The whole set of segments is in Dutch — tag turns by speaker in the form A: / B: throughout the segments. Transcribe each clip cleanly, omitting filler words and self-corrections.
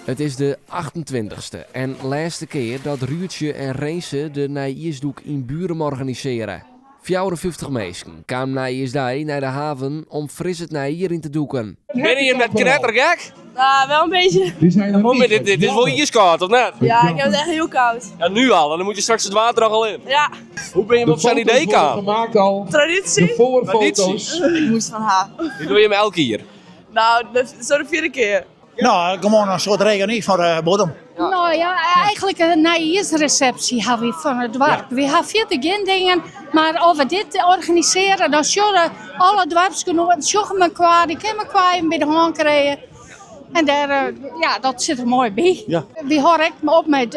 A: Het is de 28e en laatste keer dat Ruurtje en Reese de Nijiersdoek in Buren organiseren. 54 mensen kwamen na Iersdij naar de haven om fris het Nijier in te doeken.
B: Ben je met knettergek?
C: Ja, wel een beetje.
B: Dit is wel ijskoud, of net?
C: Ja, ik heb het echt heel koud.
B: Ja, nu al. En dan moet je straks het water er al in.
C: Ja,
B: Hoe ben je op zijn idee gekomen?
D: Gemaakt al.
C: traditie.
D: De voorfoto's.
C: Ik moest van haar.
B: Die doe je hem elke keer.
C: Nou, zo de vierde keer.
E: Nou, gewoon een soort reunie voor de bodem.
F: Nou ja, eigenlijk een Nijiersreceptie hebben we van het dorp. We hebben verder geen dingen, maar als we dit organiseren, dan zullen alle dorpsgenoten zullen elkaar, die kunnen elkaar bij de hand krijgen. En daar, ja, dat zit er mooi bij.
E: Ja.
F: We horen ook op met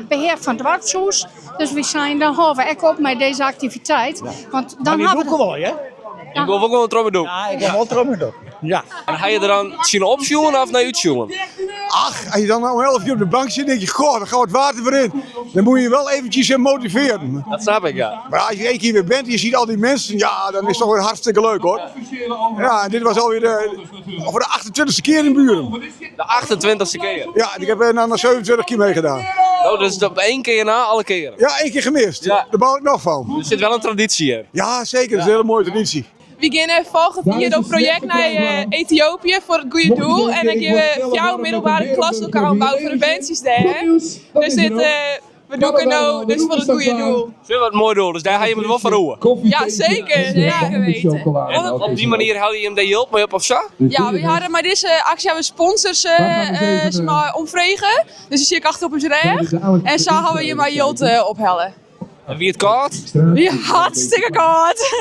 F: beheer van het dorpshuis, dus we zijn dan horen we ook op met deze activiteit. Want
E: Maar
F: dan
E: die
F: hebben
E: doeken
F: we...
E: wel, hè?
B: Ik wil ook wel een trommel doen.
E: Ja, ik heb wel trommen doen. Ja.
B: En ga je er dan zien opzoeken of naar uitzoeken?
D: Ach, als je dan om 11 uur op de bank zit, denk je, goh, dan gaat het water weer in. Dan moet je wel eventjes motiveren.
B: Dat snap ik, ja.
D: Maar als je één keer weer bent en je ziet al die mensen, ja, dan is het toch weer hartstikke leuk hoor. Ja, en dit was alweer voor de 28e keer in Buren.
B: De 28e keer.
D: Ja, ik heb er nou nog 27 keer meegedaan.
B: Oh, dus op één keer na alle keren.
D: Ja, één keer gemist.
B: Ja.
D: Daar bouw ik nog van.
B: Er zit wel een traditie in.
D: Ja, zeker. Dat is een hele mooie traditie.
G: We gaan volgend jaar een project naar Ethiopië voor het goede doel. En dan gaan we 4 middelbare klaslokaal bouwen voor de bandjes daar. Dus we doen het nou dus voor het goede doel.
B: Vind wat mooi doel, dus daar ga je me wel van roeien.
G: Ja, zeker. Zeker weten.
B: En op die manier hou je hem daar hulp mee op of zo?
G: Ja, we hadden maar deze actie hebben we sponsors zeg maar, omvregen. Dus die zie ik achter op ons rug. En zo houden we je maar Jolt ophellen.
B: En wie het koud?
G: Ja, hartstikke koud.